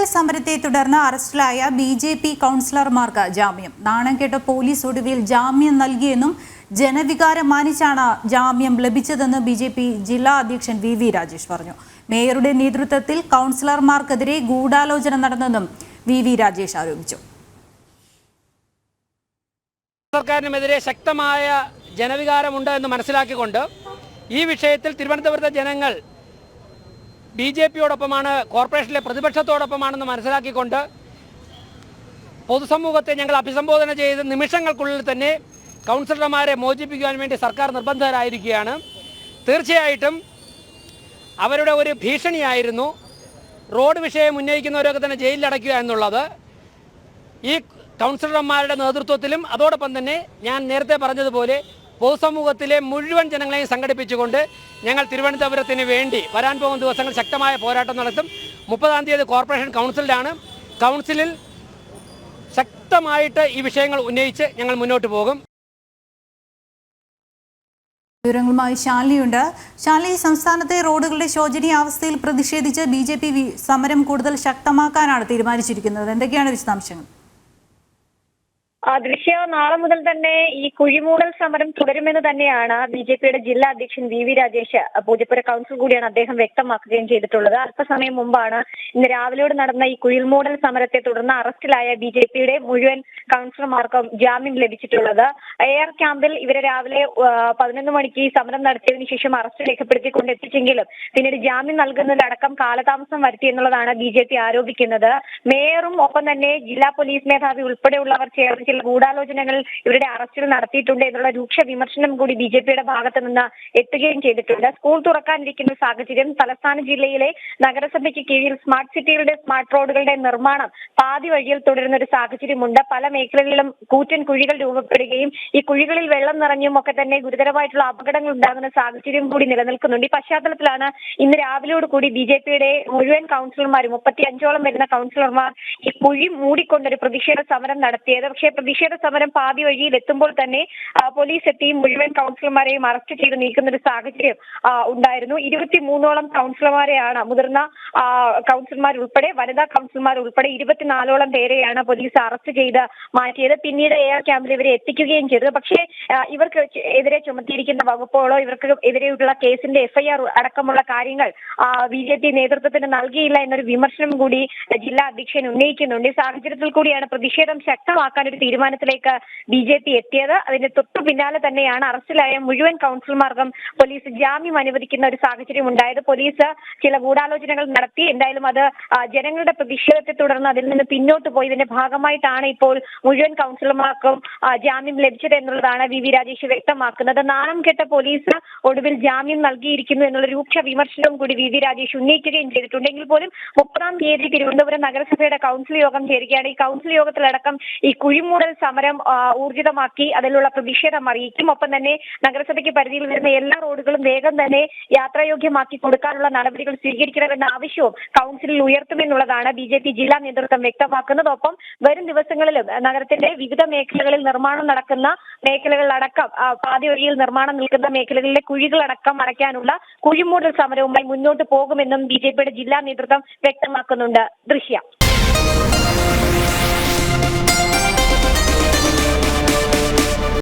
കുഴിമൂടൽ സമരത്തെ തുടർന്ന് അറസ്റ്റിലായ ബി.ജെ.പി. കൗൺസിലർമാർക്ക് ജാമ്യം. നാണം കെട്ട പോലീസ് ഒടുവിൽ ജാമ്യം നൽകിയെന്നും ജനവികാരം മാനിച്ചാണ് ജാമ്യം ലഭിച്ചതെന്ന് ബി.ജെ.പി. ജില്ലാ അധ്യക്ഷൻ വി രാജേഷ് പറഞ്ഞു. മേയറുടെ നേതൃത്വത്തിൽ കൗൺസിലർമാർക്കെതിരെ ഗൂഢാലോചന നടന്നെന്നും വി രാജേഷ് ആരോപിച്ചു. സർക്കാരിനെതിരെ ശക്തമായ ജനവികാരമുണ്ട് എന്ന് മനസ്സിലാക്കിക്കൊണ്ട് ഈ വിഷയത്തിൽ തിരുവനന്തപുരത്തെ ജനങ്ങൾ ബി.ജെ.പിയോടൊപ്പമാണ്, കോർപ്പറേഷനിലെ പ്രതിപക്ഷത്തോടൊപ്പമാണെന്ന് മനസ്സിലാക്കിക്കൊണ്ട് പൊതുസമൂഹത്തെ ഞങ്ങൾ അഭിസംബോധന ചെയ്ത നിമിഷങ്ങൾക്കുള്ളിൽ തന്നെ കൗൺസിലർമാരെ മോചിപ്പിക്കുവാൻ വേണ്ടി സർക്കാർ നിർബന്ധരായിരിക്കുകയാണ്. തീർച്ചയായിട്ടും അവരുടെ ഒരു ഭീഷണിയായിരുന്നു റോഡ് വിഷയം ഉന്നയിക്കുന്നവരൊക്കെ തന്നെ ജയിലിലടയ്ക്കുക എന്നുള്ളത്. ഈ കൗൺസിലർമാരുടെ നേതൃത്വത്തിലും അതോടൊപ്പം തന്നെ ഞാൻ നേരത്തെ പറഞ്ഞതുപോലെ പൊതുസമൂഹത്തിലെ മുഴുവൻ ജനങ്ങളെയും സംഘടിപ്പിച്ചുകൊണ്ട് ഞങ്ങൾ തിരുവനന്തപുരത്തിന് വേണ്ടി വരാൻ പോകുന്ന ദിവസങ്ങൾ ശക്തമായ പോരാട്ടം നടത്തും. 30-ാം തീയതി കോർപ്പറേഷൻ കൗൺസിലാണ്. കൗൺസിലിൽ ശക്തമായിട്ട് ഈ വിഷയങ്ങൾ ഉന്നയിച്ച് ഞങ്ങൾ മുന്നോട്ട് പോകും. വിവരങ്ങളുമായി ശാലിനിയുണ്ട്. ശാലിനി, സംസ്ഥാനത്തെ റോഡുകളുടെ ശോചനീയാവസ്ഥയിൽ പ്രതിഷേധിച്ച് ബി.ജെ.പി. സമരം കൂടുതൽ ശക്തമാക്കാനാണ് തീരുമാനിച്ചിരിക്കുന്നത്. എന്തൊക്കെയാണ് വിശദാംശങ്ങൾ? ദൃശ്യ നാളെ മുതൽ തന്നെ ഈ കുഴിമൂടൽ സമരം തുടരുമെന്ന് തന്നെയാണ് ബി.ജെ.പിയുടെ ജില്ലാ അധ്യക്ഷൻ വി രാജേഷ് പൂജപ്പുര കൗൺസിൽ കൂടിയാണ് അദ്ദേഹം വ്യക്തമാക്കുകയും ചെയ്തിട്ടുള്ളത്. അല്പസമയം മുമ്പാണ് ഇന്ന് രാവിലെയോട് നടന്ന ഈ കുഴിമൂടൽ സമരത്തെ തുടർന്ന് അറസ്റ്റിലായ ബി.ജെ.പിയുടെ മുഴുവൻ കൗൺസിലർമാർക്കും ജാമ്യം ലഭിച്ചിട്ടുള്ളത്. എയർ ക്യാമ്പിൽ ഇവരെ രാവിലെ 11 മണിക്ക് സമരം നടത്തിയതിനു ശേഷം അറസ്റ്റ് രേഖപ്പെടുത്തിക്കൊണ്ട് എത്തിച്ചെങ്കിലും പിന്നീട് ജാമ്യം നൽകുന്നതിലടക്കം കാലതാമസം വരുത്തി എന്നുള്ളതാണ് ബി.ജെ.പി. ആരോപിക്കുന്നത്. മേയറും ഒപ്പം തന്നെ ജില്ലാ പോലീസ് മേധാവി ഉൾപ്പെടെയുള്ളവർ ചേർന്ന് ചില ഗൂഢാലോചനകൾ ഇവരുടെ അറസ്റ്റിൽ നടത്തിയിട്ടുണ്ട് എന്നുള്ള രൂക്ഷ വിമർശനം കൂടി ബി.ജെ.പിയുടെ ഭാഗത്ത് നിന്ന് എത്തുകയും ചെയ്തിട്ടുണ്ട്. സ്കൂൾ തുറക്കാനിരിക്കുന്ന സാഹചര്യം, തലസ്ഥാന ജില്ലയിലെ നഗരസഭയ്ക്ക് കീഴിൽ സ്മാർട്ട് സിറ്റികളുടെ സ്മാർട്ട് റോഡുകളുടെ നിർമ്മാണം പാതി വഴിയിൽ തുടരുന്ന ഒരു സാഹചര്യമുണ്ട്. പല മേഖലകളിലും കൂറ്റൻ കുഴികൾ രൂപപ്പെടുകയും ഈ കുഴികളിൽ വെള്ളം നിറഞ്ഞും ഒക്കെ തന്നെ ഗുരുതരമായിട്ടുള്ള അപകടങ്ങൾ ഉണ്ടാകുന്ന സാഹചര്യം കൂടി നിലനിൽക്കുന്നുണ്ട്. ഈ പശ്ചാത്തലത്തിലാണ് ഇന്ന് രാവിലെയോട് കൂടി ബി.ജെ.പിയുടെ മുഴുവൻ കൗൺസിലർമാരും 35ഓളം വരുന്ന കൗൺസിലർമാർ ഈ കുഴി മൂടിക്കൊണ്ടൊരു പ്രതിഷേധ സമരം നടത്തിയത്. പക്ഷേ പ്രതിഷേധ സമരം പാതി വഴിയിൽ എത്തുമ്പോൾ തന്നെ പോലീസ് എത്തി മുഴുവൻ കൗൺസിലർമാരെയും അറസ്റ്റ് ചെയ്ത് നീക്കുന്ന ഒരു സാഹചര്യം ഉണ്ടായിരുന്നു. 23ഓളം കൗൺസിലർമാരെയാണ്, മുതിർന്ന കൗൺസിലർമാർ ഉൾപ്പെടെ വനിതാ കൗൺസിലർമാർ ഉൾപ്പെടെ 24ഓളം പേരെയാണ് പോലീസ് അറസ്റ്റ് ചെയ്ത് മാറ്റിയത്. പിന്നീട് എയർ ക്യാമ്പിൽ ഇവരെ എത്തിക്കുകയും ചെയ്തത്. പക്ഷേ ഇവർക്ക് എതിരെ ചുമത്തിയിരിക്കുന്ന വകുപ്പുകളോ ഇവർക്ക് എതിരെയുള്ള കേസിന്റെ FIR അടക്കമുള്ള കാര്യങ്ങൾ ബി.ജെ.പി. നേതൃത്വത്തിന് നൽകിയില്ല എന്നൊരു വിമർശനം കൂടി ജില്ലാ അധ്യക്ഷൻ ഉന്നയിക്കുന്നുണ്ട്. ഈ സാഹചര്യത്തിൽ കൂടിയാണ് പ്രതിഷേധം ശക്തമാക്കാൻ ഒരു തീരുമാനത്തിലേക്ക് ബി.ജെ.പി. എത്തിയത്. അതിന്റെ തൊട്ടു പിന്നാലെ തന്നെയാണ് അറസ്റ്റിലായ മുഴുവൻ കൗൺസിലർമാർക്കും പോലീസ് ജാമ്യം അനുവദിക്കുന്ന ഒരു സാഹചര്യം ഉണ്ടായത്. പോലീസ് ചില ഗൂഢാലോചനകൾ നടത്തി. എന്തായാലും അത് ജനങ്ങളുടെ പ്രതിഷേധത്തെ തുടർന്ന് അതിൽ നിന്ന് പിന്നോട്ട് പോയതിന്റെ ഭാഗമായിട്ടാണ് ഇപ്പോൾ മുഴുവൻ കൗൺസിലർമാർക്കും ജാമ്യം ലഭിച്ചത് എന്നുള്ളതാണ് വി രാജേഷ് വ്യക്തമാക്കുന്നത്. നാണം കെട്ട പോലീസ് ഒടുവിൽ ജാമ്യം നൽകിയിരിക്കുന്നു എന്നുള്ള രൂക്ഷ വിമർശനവും കൂടി വി രാജേഷ് ഉന്നയിക്കുകയും ചെയ്തിട്ടുണ്ടെങ്കിൽ പോലും 30-ാം തീയതി തിരുവനന്തപുരം നഗരസഭയുടെ കൗൺസിൽ യോഗം ചേരുകയാണ്. ഈ കൗൺസിൽ യോഗത്തിലടക്കം ഈ കുഴിമൂടൽ സമരം ഊർജിതമാക്കി അതിലുള്ള പ്രതിഷേധം അറിയിക്കും. ഒപ്പം തന്നെ നഗരസഭയ്ക്ക് പരിധിയിൽ വരുന്ന എല്ലാ റോഡുകളും വേഗം തന്നെ യാത്രായോഗ്യമാക്കി കൊടുക്കാനുള്ള നടപടികൾ സ്വീകരിക്കണമെന്ന ആവശ്യവും കൗൺസിലിൽ ഉയർത്തുമെന്നുള്ളതാണ് ബി.ജെ.പി. ജില്ലാ നേതൃത്വം വ്യക്തമാക്കുന്നത്. ഒപ്പം വരും ദിവസങ്ങളിലും നഗരത്തിന്റെ വിവിധ മേഖലകളിൽ നിർമ്മാണം നടക്കുന്ന മേഖലകളിലടക്കം പാതി വഴിയിൽ നിർമ്മാണം നിൽക്കുന്ന മേഖലകളിലെ കുഴികളടക്കം അടയ്ക്കാനുള്ള കുഴിമൂടൽ സമരവുമായി മുന്നോട്ട് പോകുമെന്നും ബി.ജെ.പിയുടെ ജില്ലാ നേതൃത്വം വ്യക്തമാക്കുന്നുണ്ട്. ദൃശ്യ.